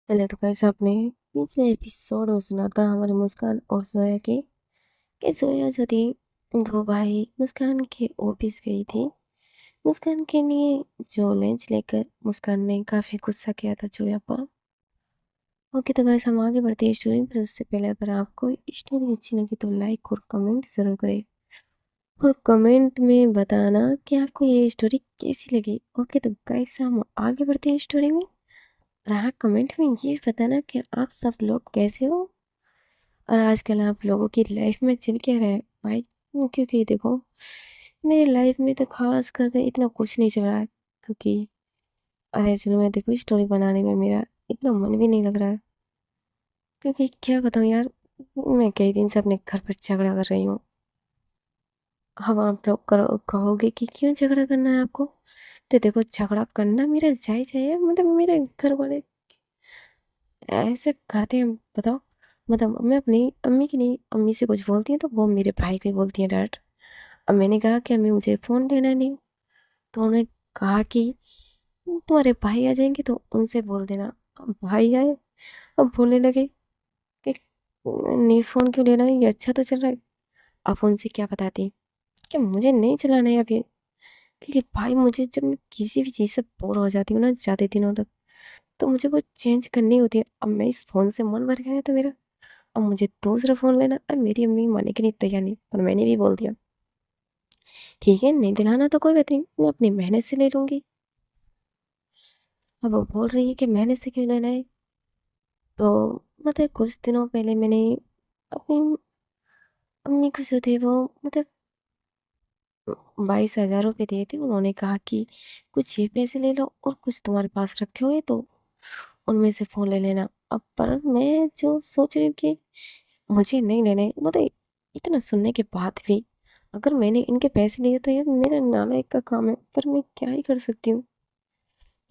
पहले तो गाइस आपने पिछले एपिसोड में सुना था हमारे मुस्कान और जोया के कि जोया जो थी वो भाई मुस्कान के ऑफिस गई थी। मुस्कान के लिए जो लंच लेकर मुस्कान ने काफ़ी गुस्सा किया था जोया पर। ओके तो गाइस हम आगे बढ़ते हैं स्टोरी पर। उससे पहले अगर आपको स्टोरी अच्छी लगी तो लाइक और कमेंट ज़रूर करें और कमेंट में बताना कि आपको ये स्टोरी कैसी लगी। ओके तो गाइस हम आगे बढ़ते हैं स्टोरी में। और हाँ, कमेंट में ये भी बताना कि आप सब लोग कैसे हो और आजकल आप लोगों की लाइफ में चल क्या रहा है भाई। क्योंकि देखो मेरी लाइफ में तो खास करके इतना कुछ नहीं चल रहा है, क्योंकि अरे चलो मैं देखो स्टोरी बनाने में मेरा इतना मन भी नहीं लग रहा है। क्योंकि क्या बताऊँ यार, मैं कई दिन से अपने घर पर झगड़ा कर रही हूँ। अब आप लोग कहोगे कि क्यों झगड़ा करना है आपको। तो देखो झगड़ा करना मेरा जायज़ है, मतलब मेरे घर वाले ऐसे करते हैं बताओ। मतलब मैं अपनी अम्मी की नहीं, अम्मी से कुछ बोलती हैं तो वो मेरे भाई को ही बोलती हैं डायरेक्ट। अब मैंने कहा कि अम्मी मुझे फ़ोन लेना नहीं, तो उन्होंने कहा कि तुम्हारे भाई आ जाएंगे तो उनसे बोल देना। अब भाई आए, अब बोलने लगे कि नहीं फ़ोन क्यों लेना है, ये अच्छा तो चल रहा है। अब उनसे क्या बताती कि मुझे नहीं चलाना है अभी। क्योंकि भाई मुझे जब मैं किसी भी चीज़ से बोर हो जाती हूँ ना ज़्यादा दिनों तक, तो मुझे वो चेंज करनी होती है। अब मैं इस फ़ोन से मन भर गया है तो मेरा, अब मुझे दूसरा फ़ोन लेना। अब मेरी अम्मी मानने के लिए तैयार नहीं, पर मैंने भी बोल दिया ठीक है नहीं दिलाना तो कोई बात नहीं, मैं अपनी मेहनत से ले लूँगी। अब वो बोल रही है कि मेहनत से क्यों लेना है। तो मतलब कुछ दिनों पहले मैंने अपनी अम्मी को जो थे वो मतलब 22,000 रुपये दिए थे। उन्होंने कहा कि कुछ ये पैसे ले लो और कुछ तुम्हारे पास रखे हुए तो उनमें से फ़ोन ले लेना। अब पर मैं जो सोच रही हूँ कि मुझे नहीं लेने, मतलब इतना सुनने के बाद भी अगर मैंने इनके पैसे लिए तो यार मेरा नालायक का काम है, पर मैं क्या ही कर सकती हूँ,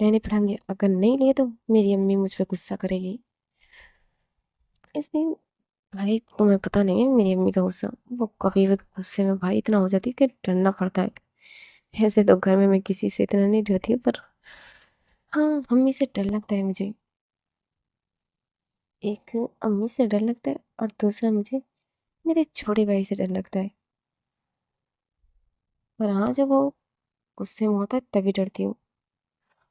लेने पड़ेंगे। अगर नहीं लिए तो मेरी अम्मी मुझ पे गुस्सा करेगी। इसलिए भाई तुम्हें पता नहीं है मेरी अम्मी का गुस्सा, वो कभी भी गुस्से में भाई इतना हो जाती है कि डरना पड़ता है। ऐसे तो घर में मैं किसी से इतना नहीं डरती हूँ, पर हाँ अम्मी से डर लगता है मुझे। एक अम्मी से डर लगता है और दूसरा मुझे मेरे छोटे भाई से डर लगता है। पर हाँ जब वो गुस्से में होता है तभी डरती हूँ,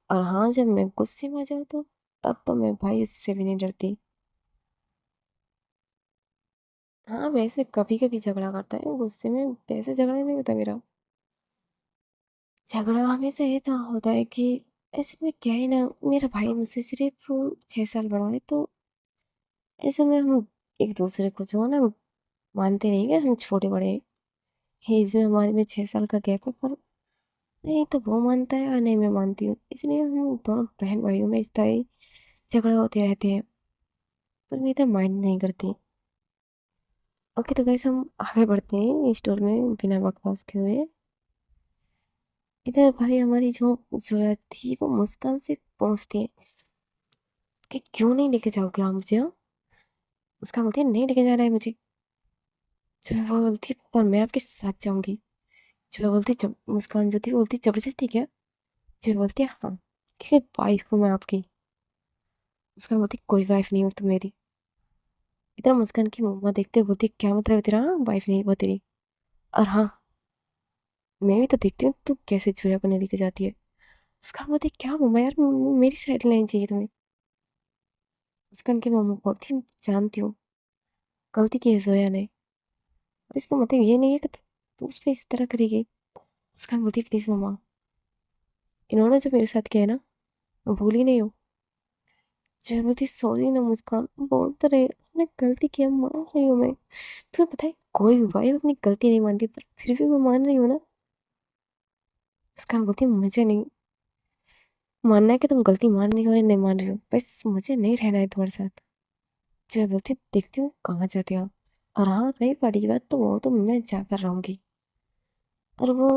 और हाँ जब मैं गुस्से में आ जाऊँ तो तब तो मैं भाई उससे भी नहीं डरती। हाँ वैसे कभी कभी झगड़ा करता है गुस्से में, वैसे झगड़ा नहीं होता मेरा। झगड़ा हमेशा ये था होता है कि ऐसे में क्या है ना, मेरा भाई मुझसे सिर्फ 6 साल बड़ा है, तो ऐसे में हम एक दूसरे को जो है ना मानते नहीं है, हम छोटे बड़े हैं, एज में हमारे में 6 साल का गैप है। पर नहीं तो वो मानता है और नहीं मैं मानती हूँ, इसलिए हम दोनों बहन भाइयों में इस तरह ही झगड़ा होते रहते हैं। पर मैं इतना माइंड नहीं करती। ओके तो गाइस हम आगे बढ़ते हैं स्टोरी में बिना बकवास के हुए। इधर भाई हमारी जो जोया थी वो मुस्कान से पूछती है कि क्यों नहीं लेके जाओगे आप मुझे, हाँ? मुस्कान बोलती है नहीं लेके जाना है मुझे। जोया बोलती है पर मैं आपके साथ जाऊंगी। जोया बोलती जब मुस्कान जो थी वो बोलती जबरदस्ती क्या। जोया बोलती है हाँ क्योंकि वाइफ हूँ मैं आपकी। मुस्कान बोलती कोई वाइफ नहीं हो तुम मेरी। इधर मुस्कान की मम्मा देखते हुए बोलती क्या मतलब है तेरा, वाइफ नहीं वो तेरी। और हाँ मैं भी तो देखती हूँ तू कैसे जोया को नहीं लेके जाती है। मुस्कान बोलती क्या मम्मा यार, मेरी साइड लाइन चाहिए तुम्हें। मुस्कान की मम्मा बोलती जानती हूँ गलती की है जोया ने, और इसका मतलब ये नहीं है कि तू उस पर इस तरह करेगी। मुस्कान बोलती प्लीज मम्मा, इन्होंने जो मेरे साथ किया है ना मैं भूली नहीं हूँ। जय बोलती सॉरी ना मुस्कान, बोलते रहे मैंने गलती किया मान रही हूँ मैं। तुम्हें पता है कोई भी भाई अपनी गलती नहीं मानती, पर फिर भी मैं मान रही हूँ ना। मुस्कान बोलती मुझे नहीं मानना है कि तुम गलती मान रही हो या नहीं मान रही हो, बस मुझे नहीं रहना है तुम्हारे साथ। जय बोलती देखती हूँ कहाँ जाते हो आप। और हाँ रही पार्टी की बात तो वो तो मैं जाकर रहूंगी। और वो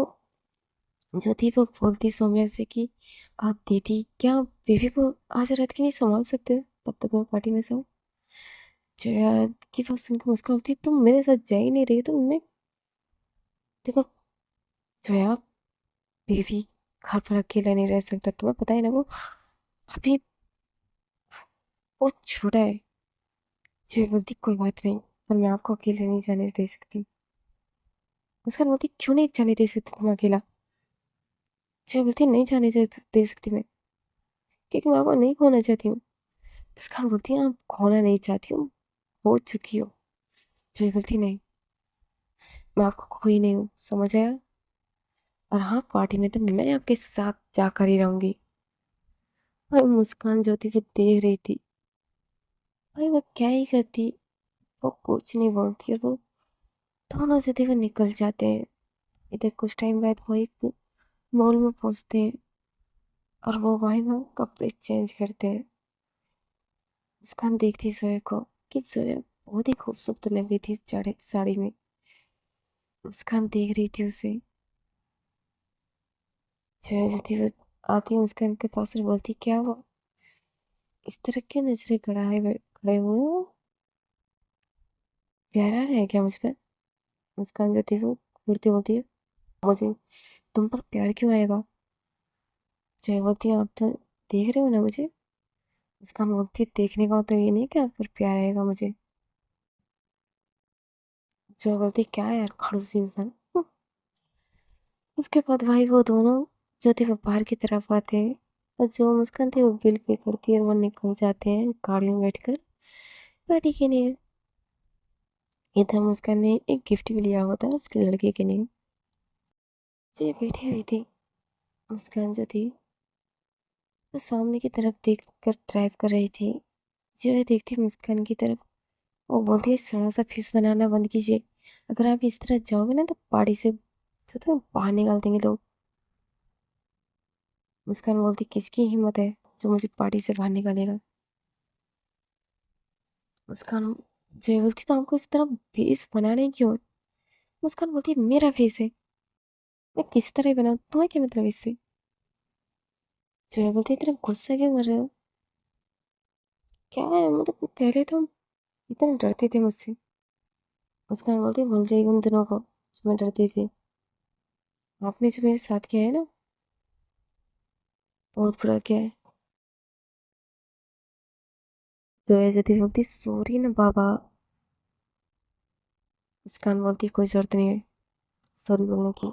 जो थी वो बोलती सौम्या से कि आप दीदी क्या बेबी को आज रात की नहीं संभाल सकते, तब तक मैं पार्टी में जाऊँ। जया की बात सुनकर मुस्कान होती तुम मेरे साथ जा ही नहीं रही तो मैं, देखो जया बेबी घर पर अकेला नहीं रह सकता, तुम्हें पता है ना वो अभी वो छोटा है। जो बोलती कोई बात नहीं, पर मैं आपको अकेले नहीं जाने दे सकती। मुस्कान बोलती क्यों नहीं जाने दे सकती तुम अकेला? जो बोलती नहीं जाने दे सकती मैं, क्योंकि मैं आपको नहीं खोना चाहती हूँ। मुस्कान बोलती है आप खोना नहीं चाहती हूँ, हो चुकी हो। जो बोलती नहीं, मैं आपको खोई नहीं हूँ, समझ आया? और हाँ, पार्टी में तो मैं आपके साथ जाकर ही रहूंगी। भाई मुस्कान जो थी वो देख रही थी। भाई वो क्या ही करती, वो कुछ नहीं बोलती, और वो दोनों जो थे वो निकल जाते हैं। इधर कुछ टाइम बाद वो एक मॉल में पहुंचते हैं, और वो भाई वहाँ कपड़े चेंज करते हैं। मुस्कान देखती जोया को कि जोया बहुत ही खूबसूरत लग रही थी इस साड़ी में। मुस्कान देख रही थी उसे। जोया जो थी वो आती है मुस्कान के पास और बोलती क्या हुआ, इस तरह क्यों नजरें खड़े हुए हो? प्यारा है क्या मुझ पर? मुस्कान जो थी वो घूरती बोलती है मुझे तुम पर प्यार क्यों आएगा? जय बोलती है आप तो देख रहे हो ना मुझे। मुस्कान बोलती है देखने का तो ये नहीं कि आप पर प्यार आएगा मुझे। जय बोलती है क्या है यार खड़ूस इंसान। उसके बाद भाई वो दोनों जो थे वो बाहर की तरफ आते हैं, और जो मुस्कान थी वो बिल पे करती है और वो निकल जाते हैं गाड़ी में बैठकर पार्टी के लिए। इधर मुस्कान ने एक गिफ्ट भी लिया हुआ था उसके लड़के के लिए। जो ये बैठी हुई थी, मुस्कान जो थी वो सामने की तरफ देख कर ड्राइव कर रही थी। जो है देखती मुस्कान की तरफ, वो बोलती है सड़ा सा फेस बनाना बंद कीजिए, अगर आप इस तरह जाओगे ना तो पार्टी से तो बाहर निकाल देंगे लोग। मुस्कान बोलती किसकी हिम्मत है जो मुझे पार्टी से बाहर निकालेगा? मुस्कान जो बोलती तो आपको इस तरह फेस बनाने क्यों है? मुस्कान बोलती है मेरा फेस है, मैं किस तरह बनाऊं, तुम्हें क्या मतलब इससे? जो बोलती है इतना गुस्सा क्यों कर रहे हो? क्या है मतलब पहले तो इतना डरते थे मुझसे। मुस्कान बोलती भूल जाइए उन दिनों को जो मैं डरती थी। आपने जो मेरे साथ किया है ना, बहुत बुरा किया है। जो ऐसे थी बोलती सॉरी ना बाबा। मुस्कान बोलती कोई जरूरत नहीं है सॉरी बोलने की।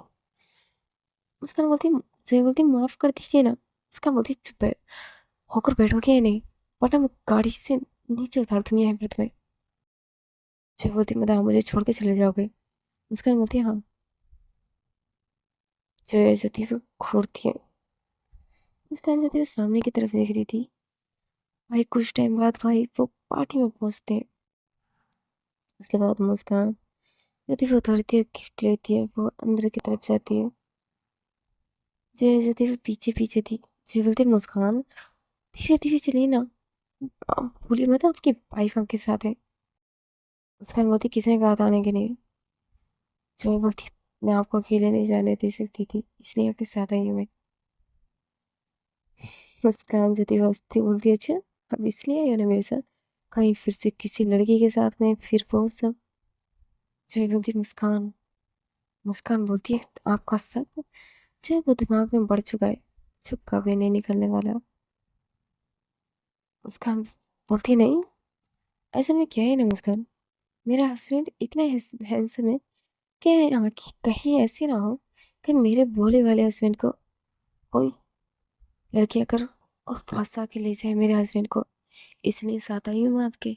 मुस्कान बोलती जो बोलती माफ कर दीजिए ना। मुस्कान बोलती चुप है, होकर बैठोगे या नहीं, वरना मैं गाड़ी से नीचे उतार दूंगी यहाँ पर तुम्हें। जो बोलती मतलब आप मुझे छोड़ के चले जाओगे? मुस्कान बोलती हाँ। जो ऐसे थी वो घूरती है। मुस्कान जो थी वो सामने की तरफ देख रही थी। भाई कुछ टाइम बाद भाई वो पार्टी में पहुंचते हैं। उसके बाद मुस्कान जो थी वो थोड़ी देर गिफ्ट लेती है, वो अंदर की तरफ जाती है। जो ऐसे थी वो पीछे पीछे थी। जो बोलती मुस्कान धीरे धीरे चलिए ना, आप भूलिए मत आपकी वाइफ आपके साथ है। मुस्कान बोलती किसने कहा था आने के लिए? जो बोलती मैं आपको अकेले नहीं जाने दे सकती थी, इसलिए आपके साथ आई हूँ मैं। मुस्कान जो थी वो हंसती बोलती अच्छा अब इसलिए आई हो ना मेरे साथ, कहीं फिर से किसी लड़की के साथ में फिर वो सब। जो बोलती मुस्कान। मुस्कान बोलती है आपका सब जो वो दिमाग में बढ़ चुका है, जो कभी नहीं निकलने वाला। मुस्कान बोलती नहीं, ऐसा में क्या है ना मुस्कान, मेरा हस्बैंड इतना हैंडसम है कि आँखें कहीं ऐसी ना हो कि मेरे भोले वाले हस्बैंड को कोई लड़की आकर और फंसा के ले जाए मेरे हस्बैंड को, इसलिए साथ आई हूँ मैं आपके।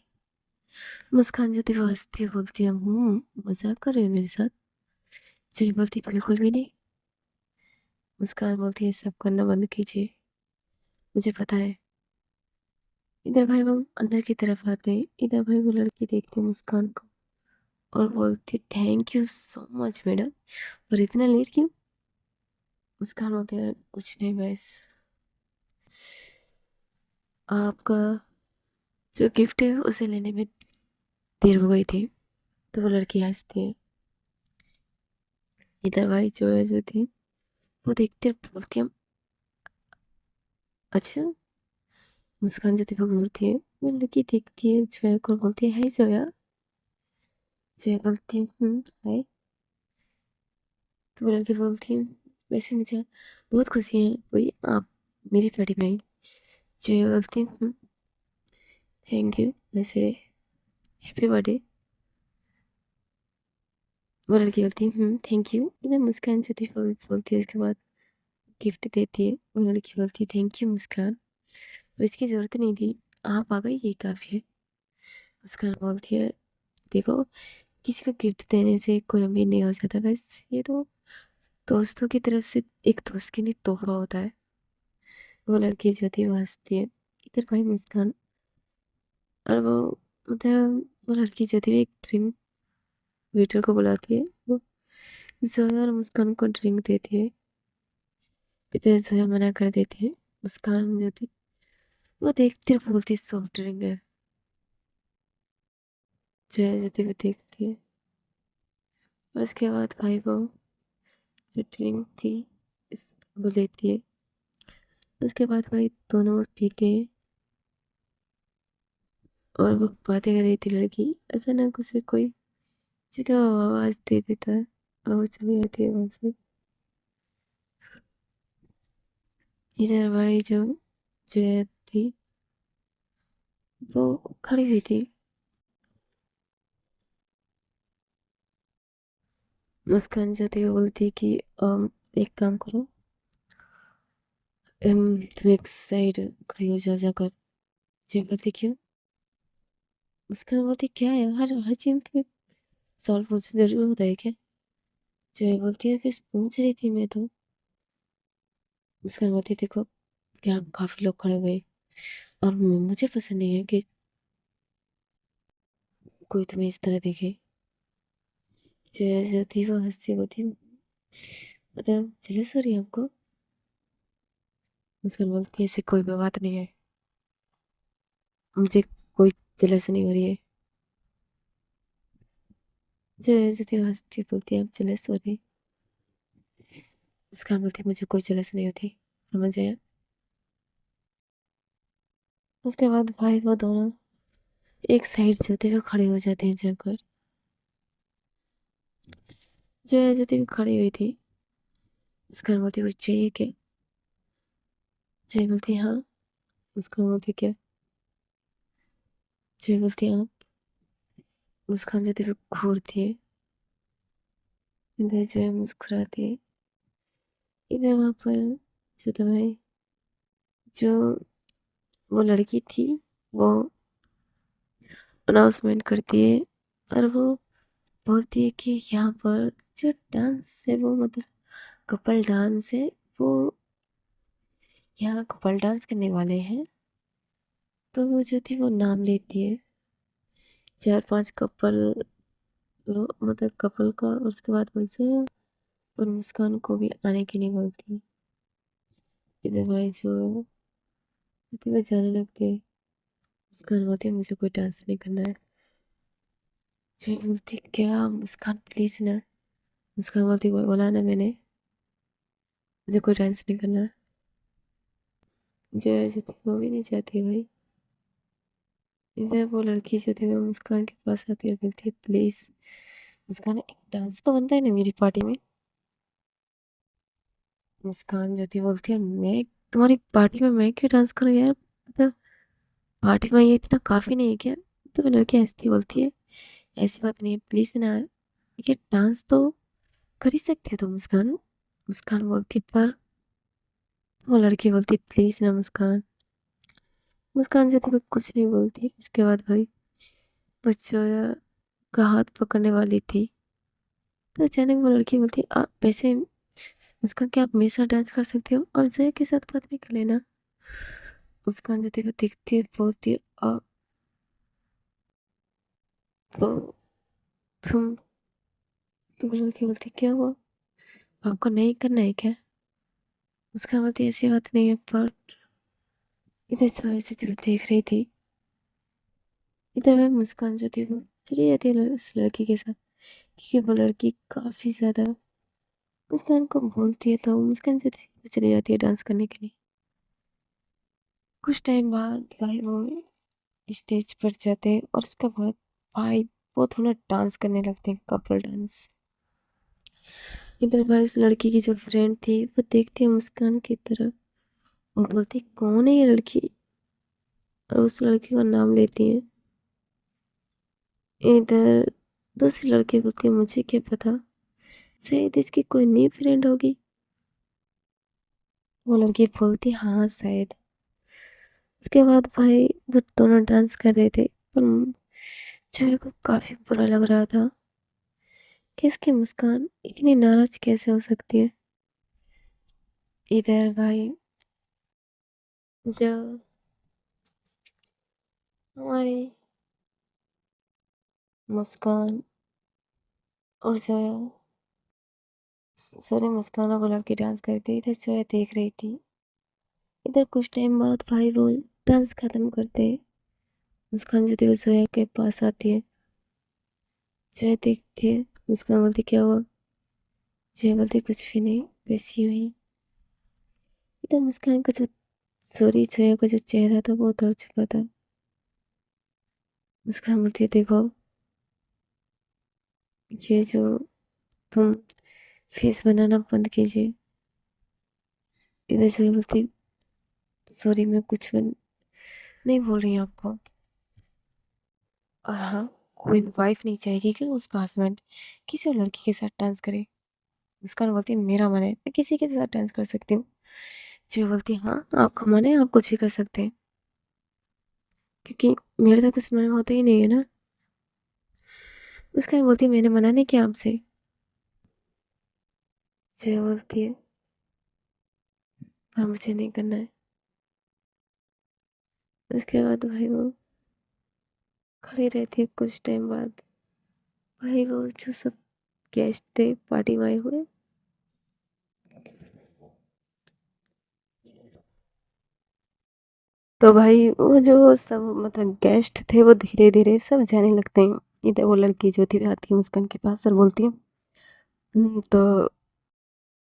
मुस्कान जो थी वो हंसती है बोलती है मजाक कर रहे हो मेरे साथ? जी बोलती बिल्कुल भी नहीं। मुस्कान बोलती है सब करना बंद कीजिए, मुझे पता है। इधर भाई वो अंदर की तरफ आते हैं। इधर भाई वो लड़की देखती है मुस्कान को और बोलती है thank you so much madam, पर इतना लेट क्यों? मुस्कान बोलती है कुछ नहीं बस आपका जो गिफ्ट है उसे लेने में देर हो गई थी। तो वो लड़की हंसती है। इधर भाई जो है जो थी वो देखते बोलती है अच्छा। मुस्कान जो थी वो घूरती है, वो लड़की देखती है जोया को, बोलती है हाय जोया। जोया बोलती है हाय। तो वो लड़की बोलती है वैसे मुझे बहुत खुशी है कोई आप मेरी पार्टी में आई। जोया बोलती है थैंक यू, वैसे हैप्पी बर्थडे। वो लड़की बोलती है थैंक यू। इधर मुस्कान जो थी वो भी बोलती है, उसके बाद गिफ्ट देती है। वो लड़की बोलती है थैंक यू मुस्कान, और इसकी ज़रूरत नहीं थी, आप आ गई यही काफ़ी है। मुस्कान बोलती है देखो, किसी को गिफ्ट देने से कोई अमीर नहीं हो जाता, बस ये तो दोस्तों की तरफ से एक दोस्त के लिए तोहफा होता है। वो लड़की जो थी वो हंसती है। इधर भाई मुस्कान और वो मतलब वो लड़की जो थी वो एक ड्रिंक वेटर को बुलाती है। वो जोया और मुस्कान को ड्रिंक देती है। इधर जोया मना कर देती है। मुस्कान जो थी वो देखती और बोलती सॉफ्ट ड्रिंक है। जोया जो थी वो देखती है, और उसके बाद भाई वो जो ड्रिंक थी इस वो लेती है। उसके बाद भाई दोनों वो पीते हैं, और वो बातें कर रही थी। लड़की अचानक उसे कोई छोटा आवाज दे देता है, और वो चली जाती है वहां से। इधर भाई जो जोया थी वो खड़ी हुई थी। मुस्कान जो थी वो बोलती कि एक काम करो, तुम एक साइड खड़ी हो जाओ जाकर। जो बोलती क्यों? मुस्कान बोलती क्या है, हर हर चीज में तुम्हें सॉल्व मुझसे जरूर होता है क्या? जो ये बोलती है फिर पूछ रही थी मैं तो। मुस्कान बोलती देखो, क्या काफी लोग खड़े हुए, और मुझे पसंद नहीं है कि कोई तुम्हें इस तरह देखे। जो थी वो हंसती होती, मतलब जेलस हो रही है आपको? मुस्कान बोलती ऐसी कोई भी बात नहीं है, मुझे कोई जेलस नहीं हो रही है। जो थी वो हंसती बोलती है आप जेलस हो रही? मुस्कान बोलती मुझे कोई जेलस नहीं होती, समझ आया? उसके बाद भाई वो दोनों एक साइड जो थे वो खड़े हो जाते हैं जाकर। जो थी वो खड़ी हुई थी। मुस्कान बोलती कुछ चाहिए क्या? जय बोलती हाँ। मुस्कान बोलती क्या? जय बोलती हाँ। मुस्कान जो थी वो घूरती है। इधर जो है मुस्कुराती है। इधर वहां पर जो दवाई जो वो लड़की थी वो अनाउंसमेंट करती है, और वो बोलती है कि यहाँ पर जो डांस है वो मतलब कपल डांस है, वो यहाँ कपल डांस करने वाले हैं। तो वो जो थी वो नाम लेती है, 4-5 कपल मतलब कपल का, और उसके बाद बोलते हैं और मुस्कान को भी आने के लिए बोलती है। इधर भाई जो थी वो जाने लगते हैं। मुस्कान बोलती है मुझे कोई डांस नहीं करना है। जो बोलती क्या मुस्कान प्लीज ना। मुस्कान बोलती वो बोला ना मैंने, मुझे कोई डांस नहीं करना है। जो ऐसे थी वो भी नहीं चाहती भाई। इधर वो लड़की जो थी वो मुस्कान के पास आती है और बोलती है प्लीज मुस्कान, एक डांस तो बनता है ना मेरी पार्टी में। मुस्कान जो थी बोलती है मैं तुम्हारी पार्टी में मैं क्यों डांस करूँ यार, मतलब पार्टी में ये इतना काफी नहीं है क्या? तो वो लड़की हंसती बोलती है ऐसी बात नहीं है, प्लीज ना, ये डांस तो कर ही सकती हो तुम मुस्कान। मुस्कान बोलती पर वो लड़की बोलती प्लीज ना मुस्कान। मुस्कान जो थी वो कुछ नहीं बोलती। इसके बाद भाई वो जोया का हाथ पकड़ने वाली थी, तो अचानक वो लड़की बोलती आप वैसे मुस्कान क्या आप मेरे साथ डांस कर सकते हो, और जोया के साथ बात नहीं कर लेना? मुस्कान जो थी वो देखती है बोलती है वो तुम तो वो लड़की बोलती क्या हुआ, आपको नहीं करना है क्या? मुस्कान बोलती ऐसी बात नहीं है, पर इधर जोया जो थी वो देख रही थी। इधर मैं मुस्कान जो थी वो चली जाती है उस लड़की के साथ, क्योंकि वो लड़की काफी ज्यादा मुस्कान को बोलती है, तो मुस्कान जो थी वो चली जाती है डांस करने के लिए। कुछ टाइम बाद भाई वो स्टेज पर जाते हैं, और उसके बाद भाई वो दोनों डांस करने लगते हैं, कपल डांस। इधर भाई उस लड़की की जो फ्रेंड थी वो देखती है मुस्कान की तरफ और बोलती कौन है ये लड़की? और उस लड़के का नाम लेती है। इधर दूसरी लड़की बोलती है मुझे क्या पता, शायद इसकी कोई नई फ्रेंड होगी। वो लड़की बोलती हाँ शायद। उसके बाद भाई वो दोनों डांस कर रहे थे, पर जय को काफी बुरा लग रहा था कि इसकी मुस्कान इतनी नाराज कैसे हो सकती है। इधर भाई जब हमारी मुस्कान और जोया, सॉरी, मुस्कान और वो लड़की डांस कर रही थी, इधर जोया देख रही थी। इधर कुछ टाइम बाद भाई वो डांस खत्म करते हैं। मुस्कान जो थी वो जोया के पास आती है। जोया देखती है, मुस्कान बोलती क्या हुआ? जोया बोलती कुछ भी नहीं, वैसी हुई। इधर मुस्कान का जो, सॉरी, जोया का जो चेहरा था वो उतर चुका था। मुस्कान बोलती है देखो, ये जो तुम फेस बनाना बंद कीजिए। इधर जोया बोलती सॉरी, मैं कुछ भी नहीं बोल रही हूँ आपको। और हाँ, कोई भी वाइफ नहीं चाहेगी कि उसका हस्बैंड किसी और लड़की के साथ डांस करे। मुस्कान बोलती है मेरा मन है, मैं किसी के साथ डांस कर सकती हूँ। जो बोलती है हाँ, आपका मन है, आप कुछ भी कर सकते हैं, क्योंकि मेरे तो कुछ मन होता ही नहीं है ना। मुस्कान बोलती है मैंने मना नहीं किया आपसे। जो बोलती है पर मुझे नहीं करना है। उसके बाद भाई वो खड़ी रहती है। कुछ टाइम बाद भाई वो जो सब गेस्ट थे पार्टी में आए हुए, तो भाई वो जो सब मतलब गेस्ट थे वो धीरे धीरे सब जाने लगते हैं। इधर वो लड़की जो थी आती है मुस्कान के पास और बोलती है तो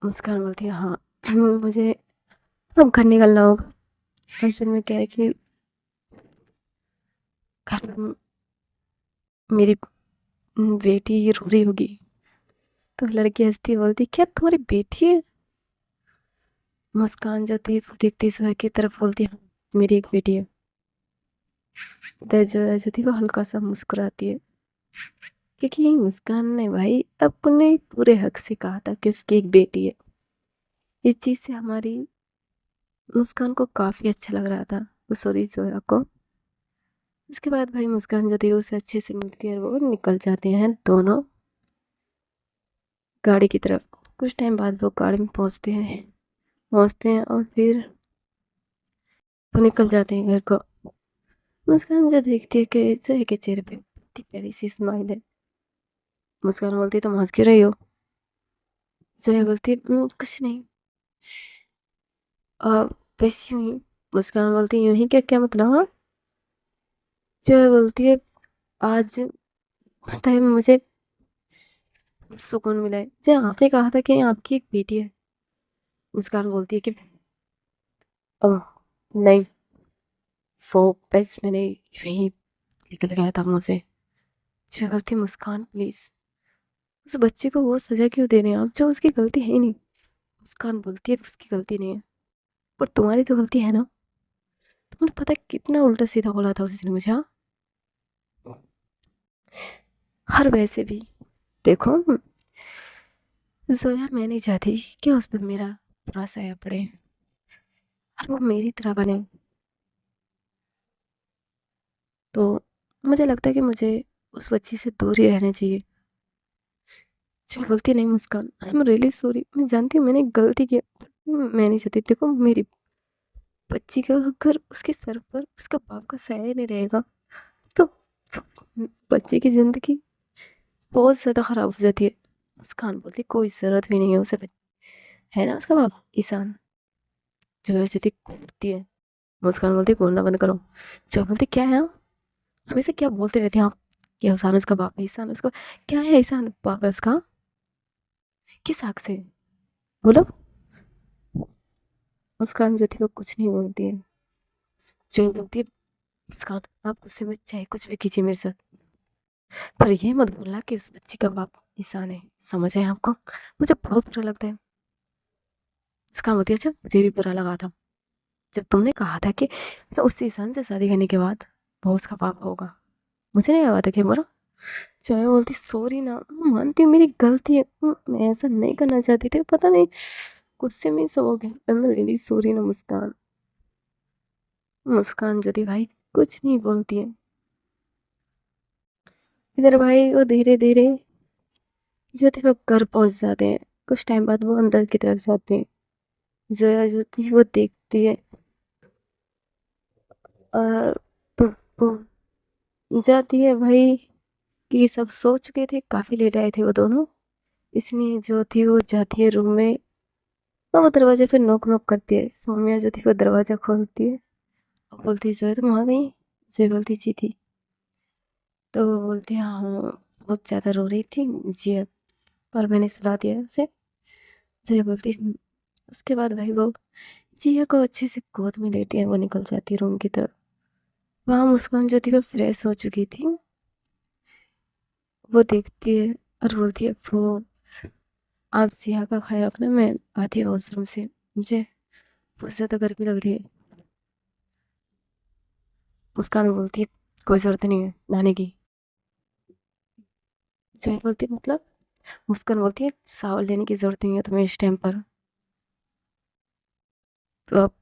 मुस्कान बोलती है हाँ मुझे अब घर निकलना होगा। असल में क्या है कि घर में मेरी बेटी रो रही होगी। तो लड़की हंसती है, बोलती क्या तुम्हारी बेटी है? मुस्कान जो थी वो देखती सोहे की तरफ बोलती हाँ, मेरी एक बेटी है। तो जो थी वो हल्का सा मुस्कुराती है, क्योंकि मुस्कान ने भाई अपने पूरे हक से कहा था कि उसकी एक बेटी है। इस चीज से हमारी मुस्कान को काफी अच्छा लग रहा था, सॉरी जोया को। उसके बाद भाई मुस्कान जो थी उसे अच्छे से मिलती है और वो निकल जाते हैं दोनों गाड़ी की तरफ। कुछ टाइम बाद वो गाड़ी में पहुंचते हैं और फिर वो निकल जाते हैं घर को। मुस्कान जो देखती है कि जोया के चेहरे पे इतनी प्यारी सी स्माइल है। मुस्कान बोलती है तुम हंस क्यों रही हो? जोया बोलती है कुछ नहीं, आ, बस यूं ही। मुस्कान बोलती है यूं ही क्या, क्या मतलब? हाँ। जोया बोलती है आज पता है मुझे सुकून मिला है जब आपने कहा था कि आपकी एक बेटी है। मुस्कान बोलती है कि ओह नहीं, वो बस मैंने यही निकल गया था मुझे। जो बोलती है मुस्कान प्लीज, उस बच्चे को वो सजा क्यों दे रहे हैं आप, जो उसकी गलती है ही नहीं। मुस्कान बोलती है उसकी गलती नहीं है, पर तुम्हारी तो गलती है ना। तुमने पता है कितना उल्टा सीधा बोला था उस दिन मुझे, हाँ? हर वैसे भी देखो, जोया मैं नहीं चाहती कि उस पर मेरा बुरा साया पड़े और वो मेरी तरह बने। तो मुझे लगता है कि मुझे उस बच्ची से दूर ही रहना चाहिए। जो बोलती नहीं मुस्कान, आई एम रियली सॉरी, मैं जानती हूँ मैंने गलती की, मैं नहीं चाहती। देखो मेरी बच्ची का अगर उसके सर पर उसका बाप का साया ही नहीं रहेगा तो बच्चे की जिंदगी बहुत ज़्यादा ख़राब हो जाती है। मुस्कान बोलती कोई ज़रूरत भी नहीं है उसे, है ना उसका बाप ईशान। जो है जैसे कूदती है। मुस्कान बोलती कूदना बंद करो। जो बोलती क्या है आप? हमेशा क्या बोलते रहते हैं आप कि ईशान उसका बाप है, ईशान उसका क्या है, ईशान बाप है उसका किस हक से? बोलो। मुस्कान जो थी वो कुछ नहीं बोलती है। जो बोलती है मुस्कान आप गुस्से में चाहे कुछ भी कीजिए मेरे साथ, पर ये मत बोलना कि उस बच्ची का बाप ईशान है। समझ आए आपको? मुझे बहुत बुरा लगता है। मुस्कान बोलती है अच्छा मुझे भी बुरा लगा था। जब तुमने कहा था कि उस इंसान से शादी करने के बाद वो उसका पापा होगा, मुझे नहीं लगा था कि बुरा। चाहे बोलती सॉरी ना, मानती हूँ मेरी गलती है, मैं ऐसा नहीं करना चाहती थी, पता नहीं गुस्से में सब हो गया। आई एम रियली सॉरी ना मुस्कान। मुस्कान ज्योति भाई कुछ नहीं बोलती है। इधर भाई वो धीरे धीरे ज्योति वो घर पहुंच जाते हैं। कुछ टाइम बाद वो अंदर की तरफ जाते हैं। जया ज्योति वो देखती है, तो वो जाती है भाई कि सब सो चुके थे, काफी लेट आए थे वो दोनों, इसलिए जो थी वो जाती है रूम में। और वो दरवाजे पे नॉक नॉक करती है। सौम्या जो थी वो दरवाजा खोलती है और बोलती है जो तुम आ गई। जो बोलती जी थी। तो वो बोलती है हाँ बहुत ज़्यादा रो रही थी जी, पर मैंने सुला दिया उसे। जो बोलती "हम्म।" उसके बाद भाई वो जिया को अच्छे से गोद में लेती है, वो निकल जाती है रूम की तरफ। वहाँ मुस्कान जो थी वो फ्रेश हो चुकी थी। वो देखती है और बोलती है वो आप जिया का ख्याल रखना, मैं आती हूँ वॉशरूम से, मुझे बहुत ज़्यादा गर्मी लग रही है। मुस्कान बोलती है कोई ज़रूरत नहीं है नहाने की। जय बोलती है मतलब। मुस्कान बोलती है शावर लेने की ज़रूरत नहीं है तुम्हें इस टाइम पर। तो अब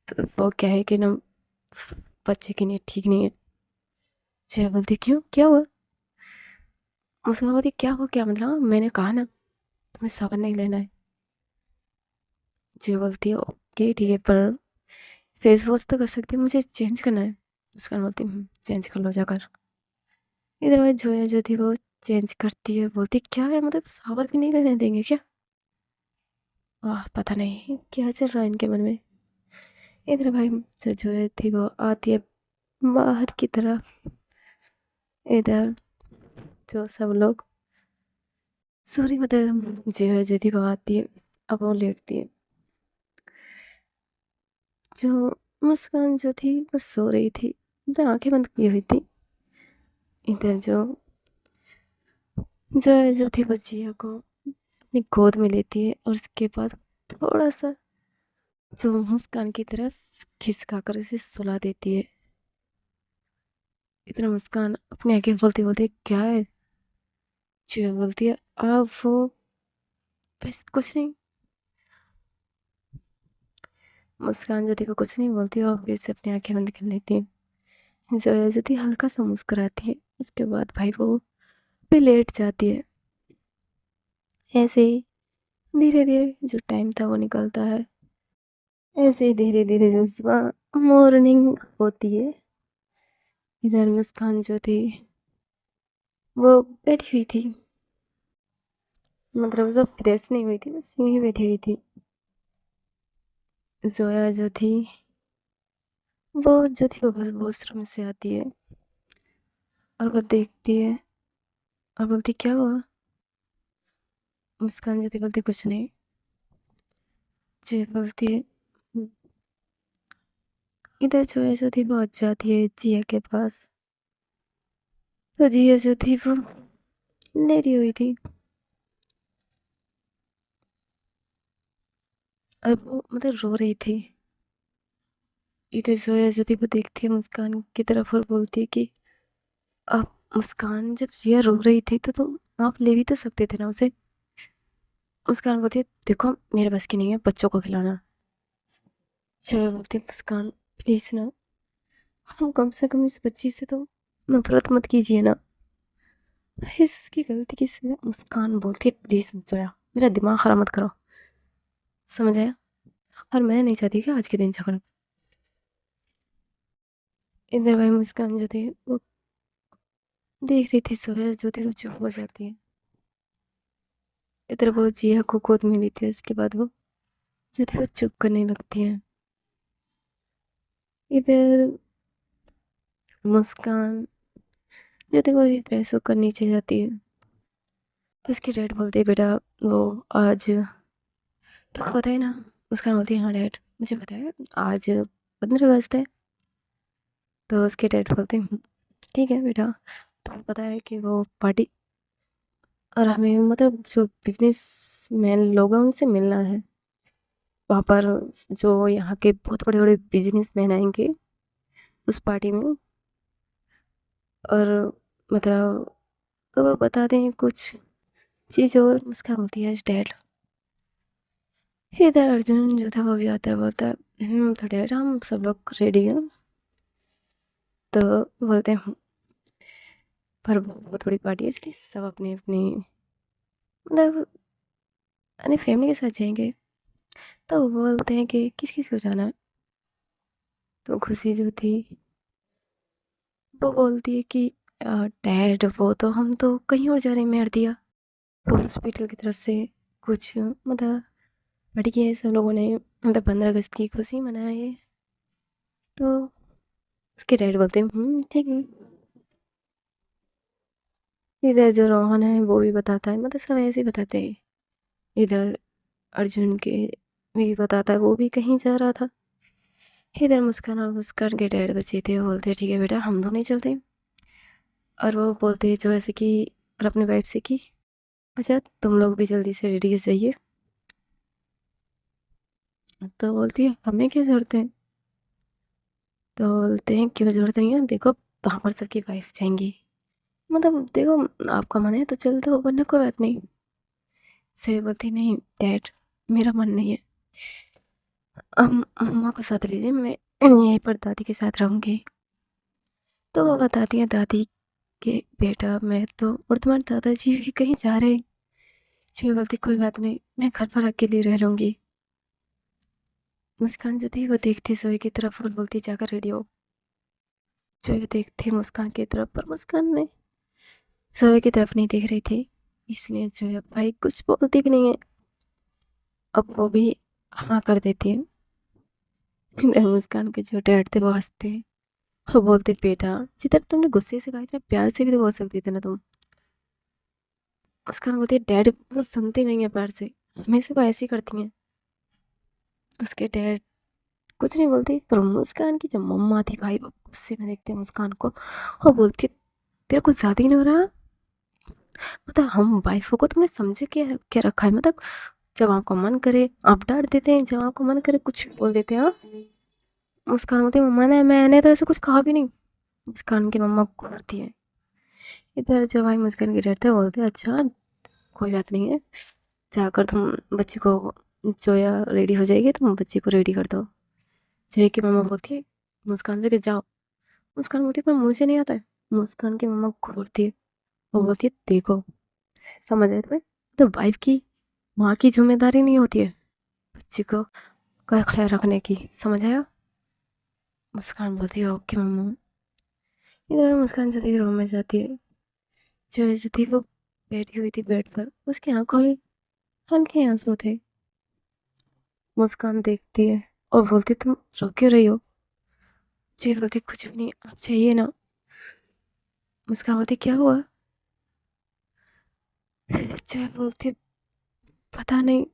तो वो क्या है कि ना बच्चे के लिए ठीक नहीं है। जय बोलती क्यों क्या हुआ। मुस्कान बोलती क्या हुआ, क्या मतलब, मैंने कहा ना तुम्हें शावर नहीं लेना है। जय बोलती है ओके ठीक है, पर फेस वॉश तो कर सकती है, मुझे चेंज करना है। मुस्कान बोलती चेंज कर लो जाकर। इधर भाई जोया जो थी वो चेंज करती है, बोलती क्या है मतलब शावर भी नहीं लेने देंगे क्या। पता नहीं क्या चल रहा है इनके मन में। इधर भाई जो जोया थी वो आती है बाहर की तरफ। इधर जो सब लोग सॉरी मतलब जो जो थी वो आती है। अब वो लेटती है। जो मुस्कान जो थी वो सो रही थी, मतलब आंखें बंद की हुई थी। इधर जो थी वो जिया को अपनी गोद में लेती है और उसके बाद थोड़ा सा जो मुस्कान की तरफ खिसका कर उसे सुला देती है। इतना मुस्कान अपनी आंखें खोलती बोलती है क्या है। जो बोलती है अब वो बस कुछ नहीं। मुस्कान जो थी वो कुछ नहीं बोलती और फिर से अपनी आंखें बंद कर लेती है। जोया जो थी हल्का सा मुस्कुराती है, उसके बाद भाई वो पे लेट जाती है। ऐसे ही धीरे धीरे जो टाइम था वो निकलता है। ऐसे ही धीरे धीरे जो सुबह मॉर्निंग होती है। इधर मुस्कान जो थी वो बैठी हुई थी, मतलब वो फ्रेश नहीं हुई थी, बस यूं ही बैठी हुई थी। जोया जो थी वो जो थी वो बस वॉशरूम से आती है और वो देखती है और बोलती क्या हुआ। मुस्कान जो थी बोलती कुछ नहीं। जो बोलती है "हम्म।" इधर जोया जो थी वो आ जाती है जिया के पास। तो जिया जो थी वो लेटी हुई थी और वो मतलब रो रही थी। इधर जोया जो थी वो देखती है मुस्कान की तरफ और बोलती है कि आप मुस्कान जब जिया रो रही थी तो तुम आप ले भी तो सकते थे ना उसे। मुस्कान बोलती है देखो मेरे बस की नहीं है बच्चों को खिलाना। जोया बोलती है मुस्कान प्लीज ना, हम कम से कम इस बच्ची से तो नफरत मत कीजिए ना, इसकी गलती किसी ने। मुस्कान बोलती है प्लीज जोया मेरा दिमाग खराब मत करो, समझ आया। और मैं नहीं चाहती कि आज के दिन झगड़ा। इधर भाई मुस्कान जो थी वो देख रही थी सोया जो थी वो चुप हो जाती है। इधर वो जिया को गोद में लेती है, उसके बाद वो जो थी वो चुप करने लगती है। इधर मुस्कान जो थी वो भी फ्रेश होकर नीचे जाती है। तो उसकी डैड बोलते हैं बेटा वो आज तो पता है ना। मुस्कान बोलती है हाँ डैड मुझे पता है आज 15 अगस्त है। तो उसके डैड बोलते हैं ठीक है बेटा, तुम्हें पता है कि वो पार्टी और हमें मतलब जो बिजनेस मैन लोग हैं उनसे मिलना है। वहाँ पर जो यहाँ के बहुत बड़े-बड़े बिज़नेसमैन आएँगे उस पार्टी में, और मतलब तो वो बताते हैं कुछ चीज़ और मुस्कान होती है डैड। इधर अर्जुन जो था वो भी आता है, बोलता है तो डैड हम सब लोग रेडी हैं। तो बोलते हैं पर वो बहुत बड़ी पार्टी है इसलिए सब अपनी-अपनी मतलब अपनी फैमिली के साथ जाएँगे। तो वो बोलते हैं कि किस-किस को जाना है? तो खुशी जो थी वो बोलती है कि डैड वो तो हम तो कहीं और जा रहे हैं मेहर दिया। और हॉस्पिटल की तरफ से कुछ मतलब पार्टी की है, सब लोगों ने मतलब 15 अगस्त की खुशी मनाई है। तो उसके डैड बोलते हैं ठीक है। इधर जो रोहन है वो भी बताता है, मतलब सब ऐसे ही बताते हैं। इधर अर्जुन के भी बताता है वो भी कहीं जा रहा था। इधर मुस्कान और मुस्कान के डैड बचे थे, वो बोलते ठीक है बेटा हम दोनों ही चलते हैं। और वो बोलते जो ऐसे कि और अपनी वाइफ से कि अच्छा तुम लोग भी जल्दी से रेडी हो जाइए। तो बोलती है हमें क्या ज़रूरत है? तो बोलते हैं क्यों ज़रूरत नहीं है, देखो वहाँ पर सबकी वाइफ जाएंगी, मतलब देखो आपका मन है तो चल दो वरना कोई बात नहीं। से बोलती नहीं डैड मेरा मन नहीं है, मम्मा को साथ लीजिए, मैं यहीं पर दादी के साथ रहूँगी। तो वो बताती है दादी के बेटा मैं तो और तुम्हारे दादाजी भी कहीं जा रहे हैं। शिव बोलती कोई बात नहीं मैं घर पर अकेली रह लूँगी। मुस्कान जो थी वो देखती सोए की तरफ और बोलती जाकर रेडी हो। सोए देखती मुस्कान की तरफ पर मुस्कान ने सोए की तरफ नहीं देख रही थी, इसलिए जो है भाई कुछ बोलती भी नहीं है। अब वो भी हाँ कर देती है। मुस्कान के जो डैड थे वो हंसते हैं। वो बोलते बेटा जितना तुमने गुस्से से कहा इतना प्यार से भी तो बोल सकती थी ना तुम। मुस्कान बोलती है डैड वो सुनती नहीं है प्यार से, हमेशा वो ऐसी करती हैं। उसके डैड कुछ नहीं बोलती, पर मुस्कान की जब मम्मा थी भाई वो गुस्से में देखते हैं मुस्कान को और बोलती तेरे को ज्यादा ही नहीं हो रहा, मतलब हम वाइफों को तुमने समझे क्या क्या रखा है, मतलब जब आपका मन करे आप डांट देते हैं, जब आपका मन करे कुछ भी बोल देते हैं। हाँ मुस्कान बोलती मम्मा ने मैंने तो ऐसा कुछ कहा भी नहीं। मुस्कान की मम्मा घूरती है। इधर जो भाई मुस्कान के डर थे बोलते अच्छा कोई बात नहीं है, जाकर तुम बच्चे को जोया रेडी हो जाएगी तुम बच्चे को रेडी कर दो। जोया की मम्मा बोलती है मुस्कान से कि जाओ। मुस्कान बोलती है पर मुझे नहीं आता है। मुस्कान की मम्मा घूरती है, वो बोलती है देखो समझ आए तुम्हें, तो वाइफ की माँ की जिम्मेदारी नहीं होती है बच्चे को का ख्याल रखने की, समझ आया? मुस्कान बोलती है ओके मम्मा। इधर मुस्कान जो थी रूम में जाती है, जो थी वो बैठी हुई थी बेड पर, उसकी आंखों में हल्के आंसू थे। मुस्कान देखती है और बोलती तुम रो क्यों रही हो? जी बोलती कुछ भी नहीं आप चाहिए ना। मुस्कान बोलती क्या हुआ? जय बोलती पता नहीं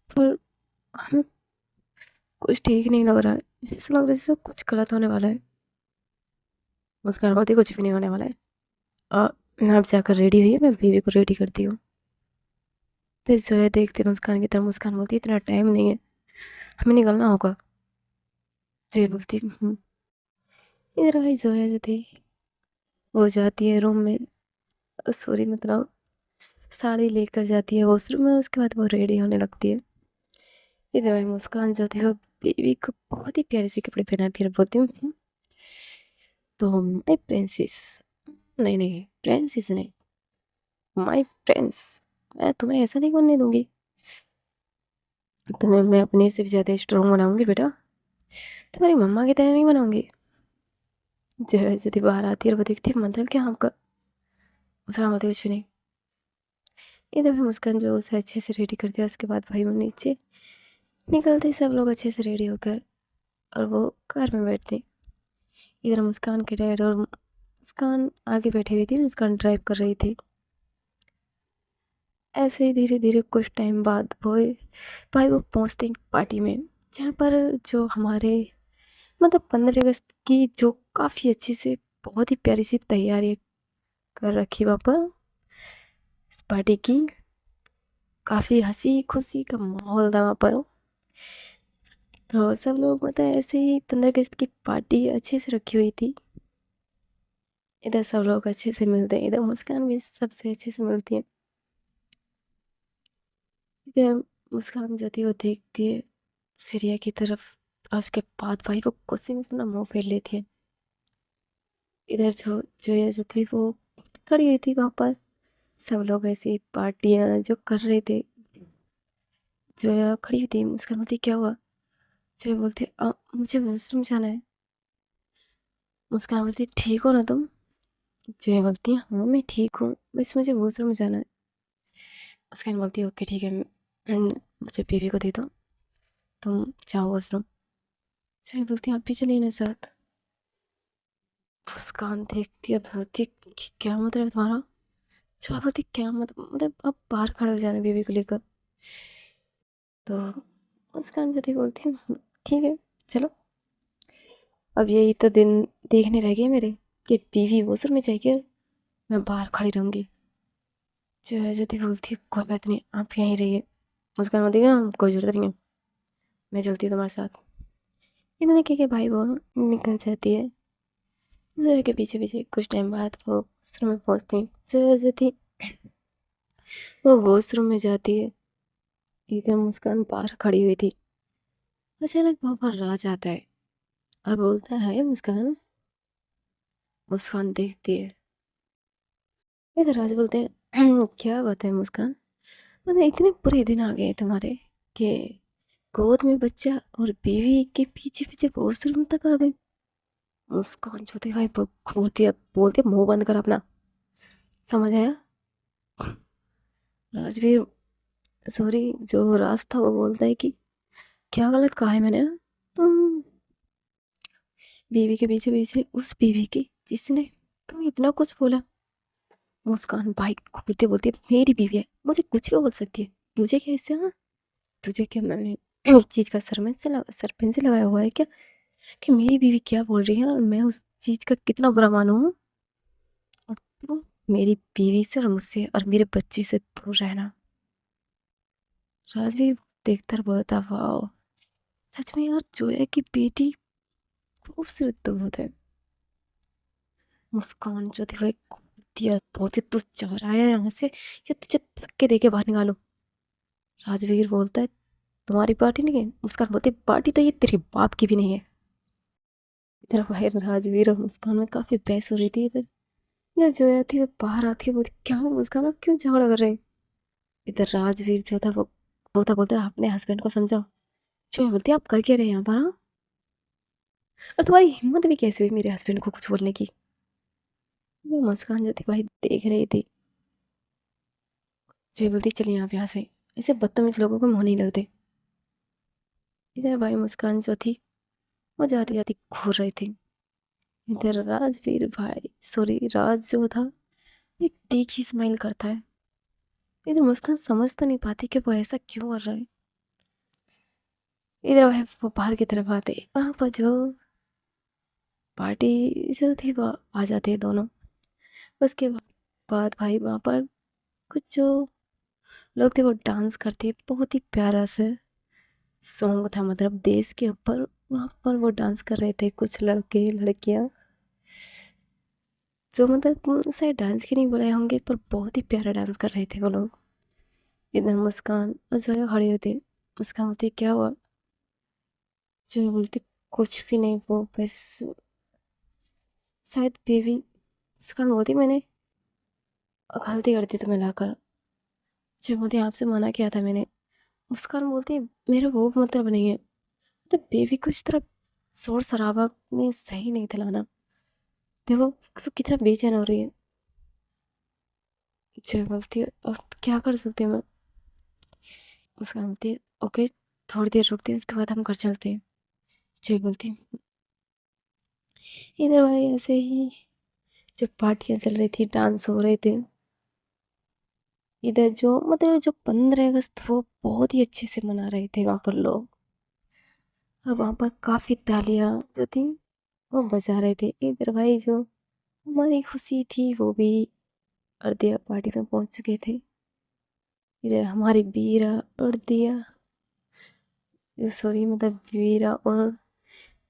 पर हमें कुछ ठीक नहीं लग रहा है, ऐसा लग रहा है जैसे कुछ गलत होने वाला है। मुस्कान बोलती कुछ भी नहीं होने वाला है, आप जाकर रेडी हुई है मैं बीवी को रेडी करती हूँ। तो जोया देखते मुस्कान की तरफ, मुस्कान बोलती इतना टाइम नहीं है हमें निकलना होगा। जय बोलती इधर भाई जोया जो थी वो जाती है रूम में, सॉरी मतलब साड़ी लेकर जाती है वॉशरूम में, उसके बाद वो रेडी होने लगती है। इधर भाई मुस्कान जो थी वो बेबी को बहुत ही प्यारे से कपड़े पहनाती है और बोलती हूँ तो माई प्रिंसेस, नहीं नहीं प्रिंसेस नहीं माई प्रिंस, मैं तुम्हें ऐसा नहीं बनने दूंगी, तुम्हें मैं अपने से भी ज़्यादा स्ट्रॉन्ग बनाऊंगी बेटा, तुम्हारी मम्मा की तरह नहीं बनाऊंगी। जो है यदि बाहर आती है और वो देखती है मतलब क्या आपका, उसका मतलब कुछ भी नहीं। इधर भी मुस्कान जो उसे अच्छे से रेडी कर दिया, उसके बाद भाई वो नीचे निकलते सब लोग अच्छे से रेडी होकर और वो कार में बैठते। इधर मुस्कान के डैड और मुस्कान आगे बैठी हुई थी, मुस्कान ड्राइव कर रही थी। ऐसे ही धीरे धीरे कुछ टाइम बाद वो भाई वो पहुँचते हैं पार्टी में, जहाँ पर जो हमारे मतलब 15 अगस्त की जो काफ़ी अच्छी से बहुत ही प्यारी सी तैयारी कर रखी वहाँ पर पार्टी की। काफ़ी हँसी-खुशी का माहौल था वहाँ पर। तो सब लोग मतलब ऐसे ही 15 अगस्त की पार्टी अच्छे से रखी हुई थी। इधर सब लोग अच्छे से मिलते हैं, इधर मुस्कान भी सबसे अच्छे से मिलती है। इधर मुस्कान जो थी वो देखती है सिरिया की तरफ और उसके बाद भाई वो गुस्से में अपना मुँह फेर लेती है। इधर जो जोया जो थी वो खड़ी हुई थी वहाँ पर। सब लोग ऐसी पार्टियाँ जो कर रहे थे। जोया खड़ी हुई थी, मुस्कान बोलती क्या हुआ? जोया बोलती मुझे वॉशरूम जाना है। मुस्कान बोलती ठीक हो ना तुम? जोया बोलती है हाँ मैं ठीक हूँ, बस मुझे वॉशरूम जाना है। मुस्कान बोलती है ओके ठीक है, मुझे बीवी को दे दो, तुम जाओ वॉशरूम। जोया बोलती है आप भी चलिए ना साथ। मुस्कान देखती है, बोलती है क्या मतलब है तुम्हारा? जोया बोलती क्या मतलब आप बाहर खड़े हो जाना बीवी को लेकर। तो मुस्कान जल्दी बोलती है ठीक है चलो। अब यही तो दिन देखने रह गए मेरे कि बीवी वॉशरूम में जाएगी और मैं बाहर खड़ी रहूंगी। जो है जल्दी बोलती है कोई बात नहीं आप यहीं रहिए। मुस्कान बोलती है कोई जरूरत नहीं है, मैं चलती हूँ तुम्हारे साथ। इन्होंने क्या भाई वो निकल जाती है। जोया के पीछे पीछे कुछ टाइम बाद वो वॉशरूम में पहुंचती। जोया जो थी वो वॉशरूम में जाती है। इधर मुस्कान बाहर खड़ी हुई थी। अचानक वहां पर राज आता है और बोलता है मुस्कान। मुस्कान देखती है। इधर राज बोलते हैं क्या बात है मुस्कान, मतलब इतने बुरे दिन आ गए तुम्हारे कि गोद में बच्चा और बीवी के पीछे पीछे वॉशरूम तक आ गई। मुस्कान छोटे भाई घूरती है, बोलते मुंह बंद कर अपना, समझ आया? राजवीर सॉरी जो राज था वो बोलता है कि क्या गलत कहा है मैंने? तुम बीवी के पीछे पीछे उस बीवी की जिसने तुम्हें इतना कुछ बोला। मुस्कान भाई घूरते बोलती है मेरी बीवी है, मुझे कुछ भी बोल सकती है, तुझे क्या इससे? हाँ तुझे क्या मैंने इस चीज का सरपंच लगाया हुआ है क्या कि मेरी बीवी क्या बोल रही है और मैं उस चीज का कितना बुरा मानूं? और तू मेरी बीवी से और मुझसे और मेरे बच्चे से दूर रहना। राजवीर देखकर बोलता वाह सच में यार जोया की बेटी खूबसूरत तो बहुत है। मुस्कान जो थी वह दिया बहुत ही तू जा रहा है यहाँ से या तुझे धक्के दे के बाहर निकालो। राजवीर बोलता है तुम्हारी पार्टी नहीं है? मुस्कान बोलती है पार्टी तो ये तेरे बाप की भी नहीं है। इधर बाहर राजवीर और मुस्कान में काफी बहस हो रही थी। इधर या जोया थी वो बाहर आती है, बोलती क्या हुआ मुस्कान आप क्यों झगड़ा कर रहे हैं? इधर राजवीर जो था वो रोता बोलता अपने हस्बैंड को समझाओ। जो बोलती आप कर क्या रहे हैं यहाँ पर? हाँ? और तुम्हारी हिम्मत भी कैसे हुई मेरे हस्बैंड को कुछ बोलने की? वो मुस्कान जो थी भाई देख रही थी। जो बोलती चलिए आप यहाँ से, ऐसे बदतमीज लोगों को मुंह नहीं लगते। इधर भाई मुस्कान जो थी वो जाती जाती घूर रही थी। इधर राजवीर भाई सॉरी राज जो था एक तीखी स्माइल करता है। इधर मुस्कान समझ तो नहीं पाती कि वो ऐसा क्यों कर रहा है। इधर भाई वो बाहर की तरफ आते वहां पर जो पार्टी जो थी वो आ जाते हैं दोनों। उसके बाद भाई वहाँ पर कुछ जो लोग थे वो डांस करते, बहुत ही प्यारा से सॉन्ग था मतलब देश के ऊपर। वहाँ पर वो डांस कर रहे थे कुछ लड़के लड़कियाँ जो मतलब शायद डांस के नहीं बुलाए होंगे पर बहुत ही प्यारा डांस कर रहे थे वो लोग। इधर मुस्कान और जोया खड़ी होती। मुस्कान बोलती क्या हुआ? जोया बोलती कुछ भी नहीं, वो बस शायद बेबी। मुस्कान बोलती मैंने गलती कर दी तुम्हें लाकर। जोया बोलती आपसे मना किया था मैंने। मुस्कान बोलती मेरा वो मतलब नहीं है, तो बेबी को इस तरह शोर शराबा में सही नहीं था लाना। देखो वो कितना बेचैन हो रही है। जय बोलती है अब क्या कर सकते हैं मैं? मुस्कान बोलती है ओके थोड़ी देर रुकते हैं उसके बाद हम घर चलते हैं। जय बोलती है इधर भाई ऐसे ही जब पार्टियां चल रही थी डांस हो रहे थे। इधर जो मतलब जो 15 अगस्त वो बहुत ही अच्छे से मना रहे थे वहाँ पर लोग। और वहाँ पर काफी तालियां जो थी वो बजा रहे थे। इधर भाई जो हमारी खुशी थी वो भी अर्धे पार्टी में पहुंच चुके थे। इधर हमारी बीरा और दिया, सॉरी मतलब वीरा और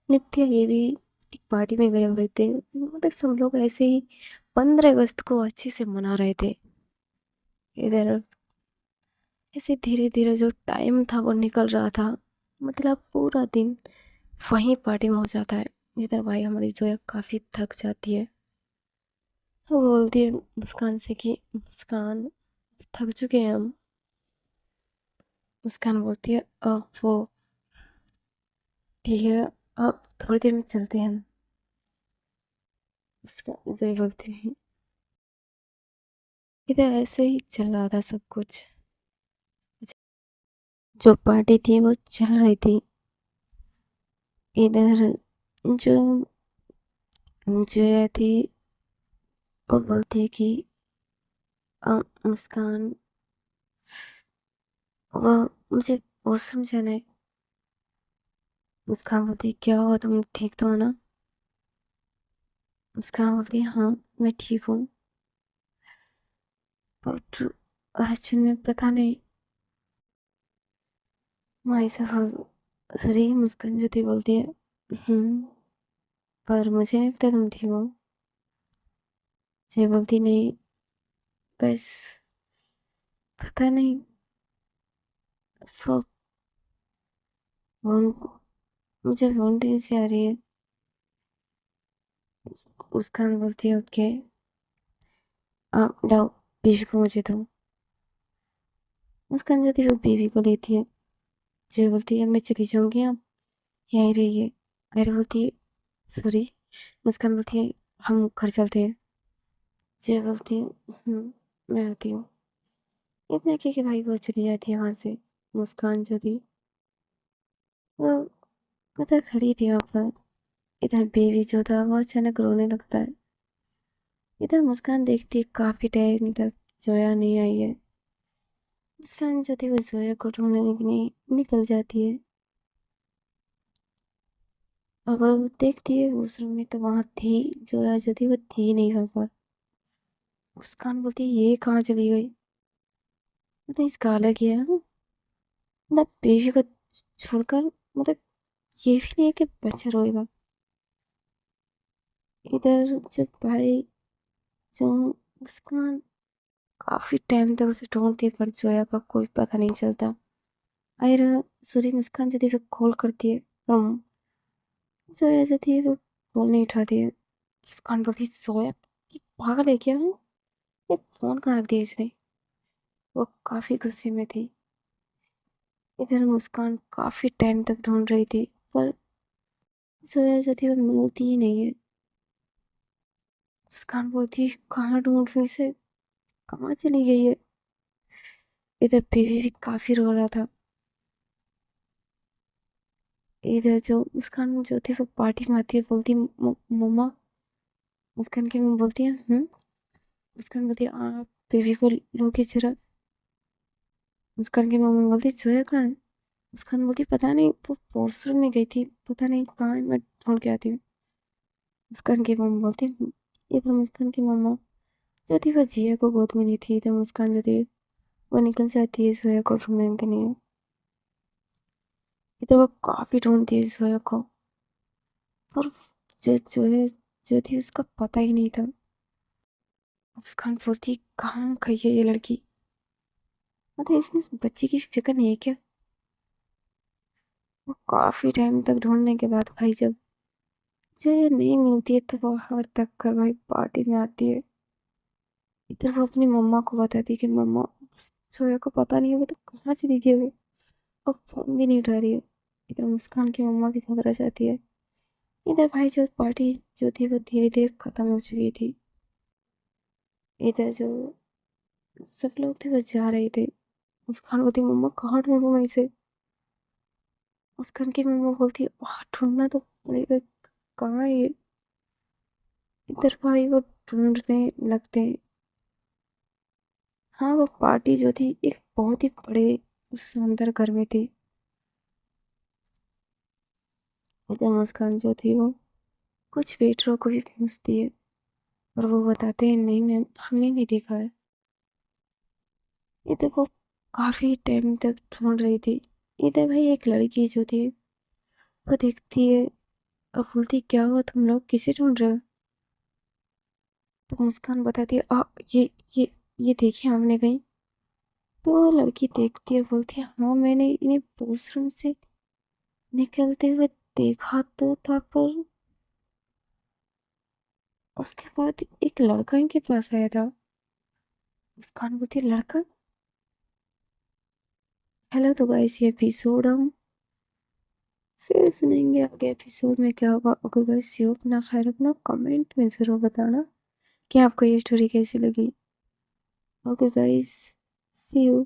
नित्य, ये भी एक पार्टी में गए हुए थे। मतलब सब लोग ऐसे ही 15 अगस्त को अच्छे से मना रहे थे। इधर ऐसे धीरे धीरे जो टाइम था वो निकल रहा था, मतलब पूरा दिन वहीं पार्टी में हो जाता है। इधर भाई हमारी जोया काफी थक जाती है। वो बोलती है मुस्कान से कि मुस्कान, थक चुके हैं हम। मुस्कान बोलती है अब वो ठीक है, अब थोड़ी देर में चलते हैं हम। उसका जोया बोलती है। इधर ऐसे ही चल रहा था सब कुछ। जो पार्टी थी वो चल रही थी। इधर जो जोया थी वो बोलती है कि मुस्कान, वो मुझे वॉशरूम जाना है। मुस्कान बोलती है क्या हुआ, तुम ठीक तो हो ना? मुस्कान बोलती है हाँ मैं ठीक हूँ, बट एक्चुअली में पता नहीं माई साहब, सॉरी। मुस्कान जो थी बोलती है पर मुझे नहीं लगता तुम ठीक हो। जय बोलती नहीं, बस पता नहीं वो वो- मुझे वॉमिटिंग सी आ रही है। मुस्कान बोलती है ओके, आप लाओ बीवी को मुझे दो। मुस्कान जो थी वो बीवी को लेती है। जय बोलती है मैं चली जाऊंगी, आप यहीं रहिए। अरे बोलती है सॉरी। मुस्कान बोलती है हम घर चलते हैं। जय बोलती है मैं आती हूँ। इतने के भाई वो चली जाती है वहां से। मुस्कान जो थी वो मतलब खड़ी थी वहां पर। इधर बेबी जो था वो अचानक रोने लगता है। इधर मुस्कान देखती है काफी टाइम तक जोया नहीं आई है। मुस्कान जो थी वो जोया को ढूंढने के लिए निकल जाती है। और वो देखती है उस रूम में तो वहां थी, जोया जो थी वो थी नहीं वहां पर। मुस्कान बोलती है ये कहाँ चली गई, मतलब इसका अलग ही है मतलब बेबी को छोड़कर, मतलब ये भी नहीं है कि बच्चा रोएगा। इधर जब भाई जो मुस्कान काफी टाइम तक उसे ढूंढती है पर जोया का कोई पता नहीं चलता। और सूरी मुस्कान जो थी वो कॉल करती है पर जोया जो थी वो कॉल नहीं उठाती है। मुस्कान बोलती है जोया कि पागल है क्या, ये फोन कहाँ रख दिया इसने। वो काफी गुस्से में थी। इधर मुस्कान काफी टाइम तक ढूंढ रही थी पर जोया जो थी वो मिलती ही नहीं है। मुस्कान बोलती है कहाँ ढूंढूं इसे, कहाँ चली गई है। इधर बेबी भी काफी रो रहा था। इधर जो मुस्कान जो थी वो पार्टी में आती है, बोलती मम्मा। मुस्कान की मम्मा बोलती है मुस्कान बोलती है आप बेबी को लोगे जरा। मुस्कान की मम्मा बोलती है जोया कहाँ है। मुस्कान बोलती पता नहीं वो वॉशरूम में गई थी, पता नहीं कहाँ है, मैं ढूंढ के आती हूँ। मुस्कान की मम्मा बोलती इधर मुस्कान की मम्मा जो थी वो जिया को गोद में ली थी। इधर मुस्कान जो थी वो निकल जाती है जोया को ढूंढने के लिए। इधर वो काफी ढूंढती है जोया को पर जो जोया जो थी उसका पता ही नहीं था। मुस्कान बोलती कहाँ गई है ये लड़की, मतलब इसमें इस बच्ची की फिक्र नहीं है क्या। वो काफी टाइम तक ढूंढने के बाद भाई जब जो ये नहीं मिलती है तो वो हर तक कर भाई पार्टी में आती है। इधर वो अपनी मम्मा को बताती है कि मम्मा जोया को पता नहीं है वो तो कहाँ चली गई है, और फोन भी नहीं उठा रही है। इधर मुस्कान की मम्मा भी घबरा जाती है। इधर भाई जो पार्टी जो थी वो धीरे धीरे खत्म हो चुकी थी। इधर जो सब लोग थे वो जा रहे थे। मुस्कान बोलती मम्मा कहाँ ढूंढूं मैं इसे। मुस्कान की मम्मा बोलती वहाँ ढूंढना तो पड़ेगा, कहाँ है ये। इधर भाई वो ढूंढने लगते हैं। हाँ वो पार्टी जो थी एक बहुत ही बड़े और शानदार घर में थी। इधर मुस्कान जो थी वो कुछ वेटरों को भी पूछती है और वो बताते हैं नहीं मैम हमने नहीं देखा है। इधर वो काफ़ी टाइम तक ढूँढ रही थी। इधर भाई एक लड़की जो थी वो देखती है और बोलती, क्या हुआ तुम लोग किसे ढूँढ रहे हो? तो मुस्कान बताती है, ये ये ये देखिए हमने कहीं। तो वो लड़की देखती है और बोलती है, हाँ मैंने इन्हें वॉशरूम से निकलते हुए देखा तो था, पर उसके बाद एक लड़का इनके पास आया था। मुस्कान बोलती है, लड़का? हेलो तो गाइस, ये एपिसोड हम फिर सुनेंगे आगे एपिसोड में क्या होगा। ओके गाइस, यू अपना ख्याल रखना, कमेंट में ज़रूर बताना कि आपको ये स्टोरी कैसी लगी। Okay guys, see you.